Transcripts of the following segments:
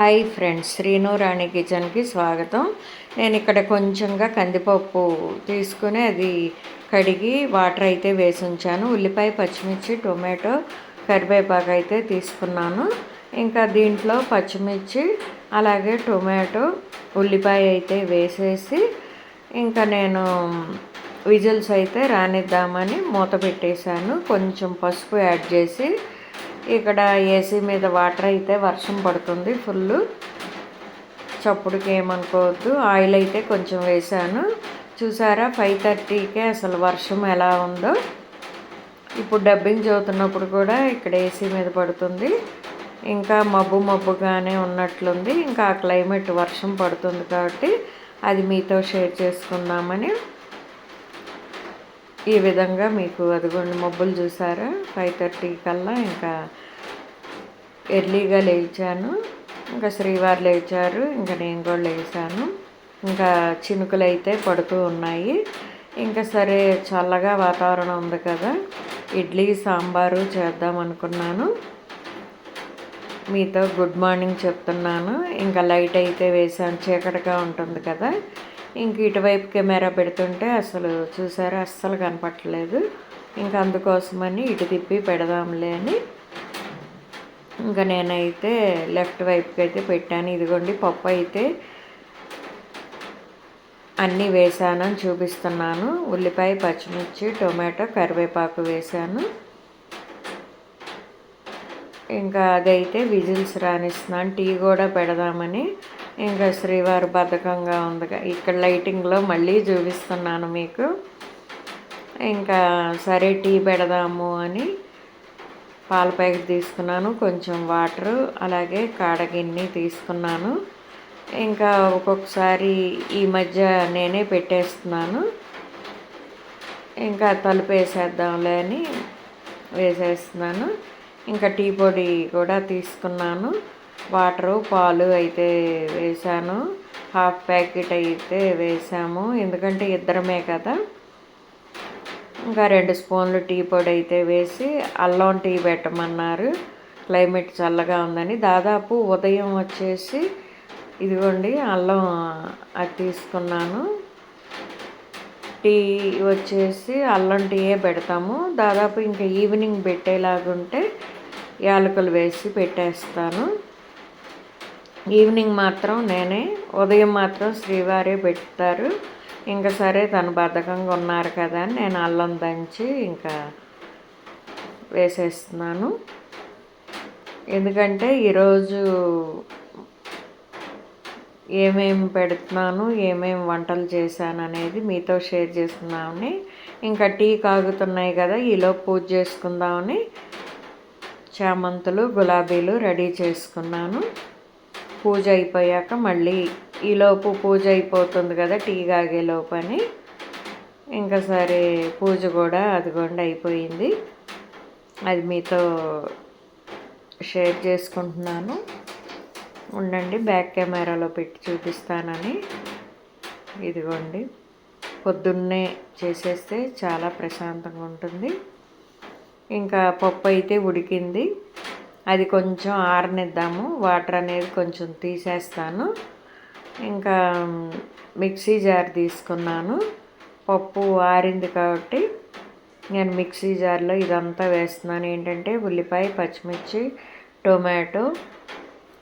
Hi friends, Srinu రాణి కిచెన్కి స్వాగతం. నేను ఇక్కడ కొంచెంగా కందిపప్పు తీసుకుని అది కడిగి వాటర్ అయితే వేసి ఉంచాను. ఉల్లిపాయ, పచ్చిమిర్చి, టొమాటో, కరివేపాకు అయితే తీసుకున్నాను. ఇంకా దీంట్లో పచ్చిమిర్చి అలాగే టొమాటో, ఉల్లిపాయ అయితే వేసేసి ఇంకా నేను విజిల్స్ అయితే రానిద్దామని మూత పెట్టేశాను. కొంచెం పసుపు యాడ్ చేసి ఇక్కడ ఏసీ మీద వాటర్ అయితే వర్షం పడుతుంది ఫుల్. చప్పుడుకి ఏమనుకోవద్దు. ఆయిల్ అయితే కొంచెం వేసాను. చూసారా 5:30కే అసలు వర్షం ఎలా ఉందో. ఇప్పుడు డబ్బింగ్ చదువుతున్నప్పుడు కూడా ఇక్కడ ఏసీ మీద పడుతుంది. ఇంకా మబ్బుగానే ఉన్నట్లుంది. ఇంకా ఆ క్లైమేట్ వర్షం పడుతుంది కాబట్టి అది మీతో షేర్ చేసుకుందామని ఈ విధంగా మీకు అదిగోండి మబ్బులు చూసారా. 5:30 కల్లా ఇంకా ఎర్లీగా లేచాను. ఇంకా శ్రీవారు లేచారు, ఇంకా నేను కూడా లేచాను. ఇంకా చినుకులు అయితే పడుతూ ఉన్నాయి. ఇంకా సరే చల్లగా వాతావరణం ఉంది కదా, ఇడ్లీ సాంబారు చేద్దాం అనుకున్నాను. మీతో గుడ్ మార్నింగ్ చెప్తున్నాను. ఇంకా లైట్ అయితే వేసాను, చీకటిగా ఉంటుంది కదా. ఇంక ఇటువైపు కెమెరా పెడుతుంటే అసలు చూసారా అస్సలు కనపట్టలేదు. ఇంకా అందుకోసమని ఇటు తిప్పి పెడదాంలే అని ఇంకా నేనైతే లెఫ్ట్ వైపుకి అయితే పెట్టాను. ఇదిగోండి పప్పు అయితే అన్నీ వేసానని చూపిస్తున్నాను. ఉల్లిపాయ, పచ్చిమిర్చి, టొమాటో, కరివేపాకు వేసాను. ఇంకా అదైతే విజిల్స్ రానిస్తున్నాను. టీ కూడా పెడదామని. ఇంకా శ్రీవారు బద్ధకంగా ఉంది. ఇక్కడ లైటింగ్లో మళ్ళీ చూపిస్తున్నాను మీకు. ఇంకా సరే టీ పెడదాము అని పాల ప్యాకెట్ తీసుకున్నాను, కొంచెం వాటరు అలాగే కాడగిన్ని తీసుకున్నాను. ఇంకా ఒక్కొక్కసారి ఈ మధ్య నేనే పెట్టేస్తున్నాను. ఇంకా తలుపు వేసేద్దాంలే అని వేసేస్తున్నాను. ఇంకా టీ పొడి కూడా తీసుకున్నాను. వాటరు, పాలు అయితే వేసాను. హాఫ్ ప్యాకెట్ అయితే వేసాము, ఎందుకంటే ఇద్దరమే కదా. ఇంకా 2 స్పూన్లు టీ పొడి అయితే వేసి అల్లం టీ పెట్టమన్నారు. క్లైమేట్ చల్లగా ఉందని దాదాపు ఉదయం వచ్చేసి ఇదిగోండి అల్లం అది తీసుకున్నాను. టీ వచ్చేసి అల్లం టీయే పెడతాము దాదాపు. ఇంకా ఈవినింగ్ పెట్టేలాగుంటే యాలకులు వేసి పెట్టేస్తాను. ఈవినింగ్ మాత్రం నేనే, ఉదయం మాత్రం శ్రీవారే పెడతారు. ఇంకా సరే తను బద్ధకంగా ఉన్నారు కదా అని నేను అల్లం దంచి ఇంకా వేసేస్తున్నాను. ఎందుకంటే ఈరోజు ఏమేమి పెడుతున్నాను, ఏమేమి వంటలు చేశాను అనేది మీతో షేర్ చేస్తున్నామని. ఇంకా టీ కాగుతున్నాయి కదా, ఈలోపు పూజ చేసుకుందామని చామంతులు, గులాబీలు రెడీ చేసుకున్నాను. పూజ అయిపోయాక మళ్ళీ ఈలోపు పూజ అయిపోతుంది కదా టీ కాగేలోపు అని ఇంకా సరే పూజ కూడా అదిగోండి అయిపోయింది. అది మీతో షేర్ చేసుకుంటున్నాను. ఉండండి బ్యాక్ కెమెరాలో పెట్టి చూపిస్తానని. ఇదిగోండి పొద్దున్నే చేసేస్తే చాలా ప్రశాంతంగా ఉంటుంది. ఇంకా పప్పు అయితే ఉడికింది, అది కొంచెం ఆరనిద్దాము. వాటర్ అనేది కొంచెం తీసేస్తాను. ఇంకా మిక్సీ జార్ తీసుకున్నాను. పప్పు ఆరింది కాబట్టి నేను మిక్సీ జార్లో ఇదంతా వేస్తున్నాను. ఏంటంటే ఉల్లిపాయ, పచ్చిమిర్చి, టొమాటో,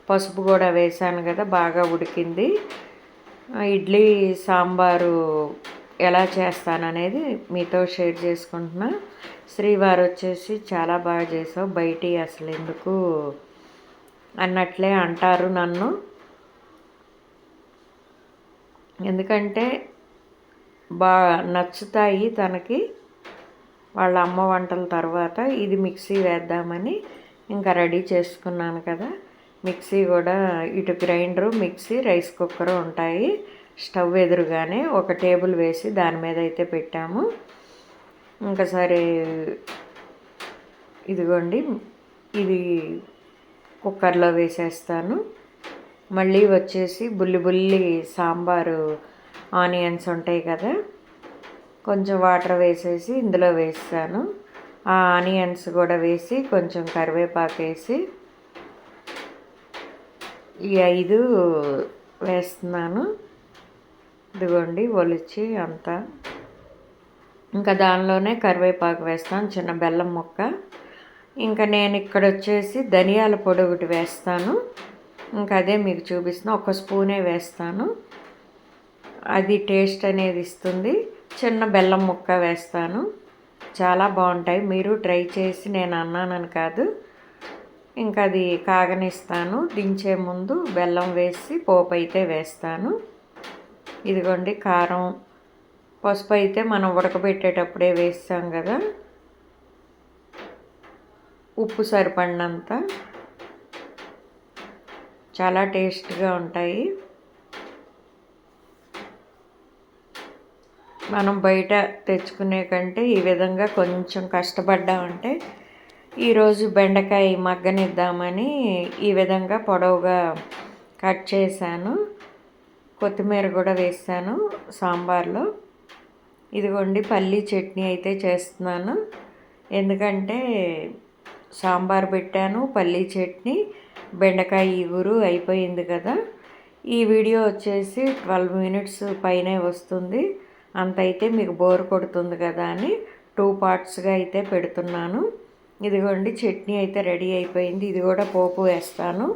పసుపు కూడా వేసాను కదా, బాగా ఉడికింది. ఇడ్లీ సాంబారు ఎలా చేస్తాననేది మీతో షేర్ చేసుకుంటున్నా. శ్రీవారు వచ్చేసి చాలా బాగా చేసావు, బయటి అసలు ఎందుకు అన్నట్లే అంటారు నన్ను. ఎందుకంటే బాగా నచ్చుతాయి తనకి వాళ్ళ అమ్మ వంటల తర్వాత. ఇది మిక్సీ వేద్దామని ఇంకా రెడీ చేసుకున్నాను కదా. మిక్సీ కూడా ఇటు గ్రైండరు, మిక్సీ, రైస్ కుక్కరు ఉంటాయి. స్టవ్ ఎదురుగానే ఒక టేబుల్ వేసి దాని మీద అయితే పెట్టాము. ఇంకా సరే ఇదిగోండి ఇది కుక్కర్లో వేసేస్తాను. మళ్ళీ వచ్చేసి బుల్లి సాంబారు ఆనియన్స్ ఉంటాయి కదా, కొంచెం వాటర్ వేసేసి ఇందులో వేస్తాను. ఆ ఆనియన్స్ కూడా వేసి కొంచెం కరివేపాకు వేసి ఈ 5 వేస్తున్నాను. ఇదిగోండి ఒలిచి అంతా. ఇంకా దానిలోనే కరివేపాకు వేస్తాను, చిన్న బెల్లం ముక్క. ఇంకా నేను ఇక్కడ వచ్చేసి ధనియాల పొడి ఒకటి వేస్తాను. ఇంకా అదే మీకు చూపిస్తున్నా, ఒక స్పూనే వేస్తాను. అది టేస్ట్ అనేది ఇస్తుంది. చిన్న బెల్లం ముక్క వేస్తాను. చాలా బాగుంటాయి, మీరు ట్రై చేసి, నేను అన్నానని కాదు. ఇంకా అది కాగనిస్తాను. దించే ముందు బెల్లం వేసి పోపు అయితే వేస్తాను. ఇదిగోండి కారం, పసుపు అయితే మనం ఉడకబెట్టేటప్పుడే వేస్తాం కదా. ఉప్పు సరిపడినంత. చాలా టేస్ట్గా ఉంటాయి. మనం బయట తెచ్చుకునే కంటే ఈ విధంగా కొంచెం కష్టపడ్డామంటే, ఈరోజు బెండకాయ మగ్గనిద్దామని ఈ విధంగా పొడవుగా కట్ చేశాను. కొత్తిమీర కూడా వేసాను సాంబార్లో. ఇదిగోండి పల్లీ చట్నీ అయితే చేస్తున్నాను. ఎందుకంటే సాంబార్ పెట్టాను, పల్లీ చట్నీ, బెండకాయ ఇగురు అయిపోయింది కదా. ఈ వీడియో వచ్చేసి 12 మినిట్స్ పైనే వస్తుంది. అంత అయితే మీకు బోర్ కొడుతుంది కదా అని 2 పార్ట్స్గా అయితే పెడుతున్నాను. ఇదిగోండి చట్నీ అయితే రెడీ అయిపోయింది. ఇది కూడా పోపు వేస్తాను.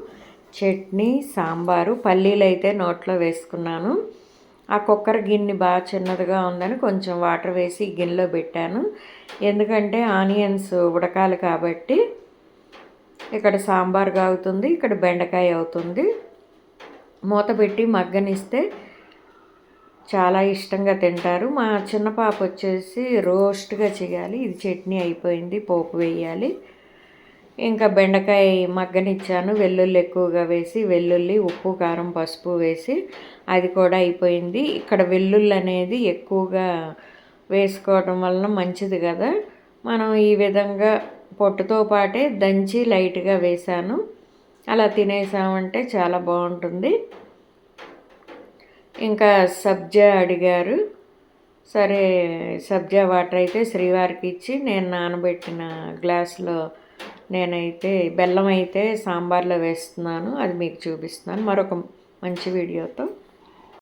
చట్నీ, సాంబారు, పల్లీలు అయితే నోట్లో వేసుకున్నాను. ఆ కుక్కర్ గిన్నె బాగా చిన్నదిగా ఉందని కొంచెం వాటర్ వేసి గిన్నెలో పెట్టాను. ఎందుకంటే ఆనియన్స్ ఉడకాలి కాబట్టి. ఇక్కడ సాంబార్ అవుతుంది, ఇక్కడ బెండకాయ అవుతుంది. మూత పెట్టి మగ్గనిస్తే చాలా ఇష్టంగా తింటారు. మా చిన్న పాప వచ్చేసి రోస్ట్గా చేయాలి. ఇది చట్నీ అయిపోయింది, పోపు వేయాలి. ఇంకా బెండకాయ మగ్గనిచ్చాను, వెల్లుల్లి ఎక్కువగా వేసి, వెల్లుల్లి, ఉప్పు, కారం, పసుపు వేసి అది కూడా అయిపోయింది. ఇక్కడ వెల్లుల్లి అనేది ఎక్కువగా వేసుకోవడం వలన మంచిది కదా. మనం ఈ విధంగా పొట్టుతో పాటే దంచి లైట్గా వేసాను. అలా తినేసామంటే చాలా బాగుంటుంది. ఇంకా సబ్జా అడిగారు. సరే సబ్జా వాటర్ అయితే శ్రీవారికి ఇచ్చి, నేను నానబెట్టిన గ్లాసులో నేనైతే బెల్లం అయితే సాంబార్లో వేస్తున్నాను. అది మీకు చూపిస్తున్నాను మరొక మంచి వీడియోతో.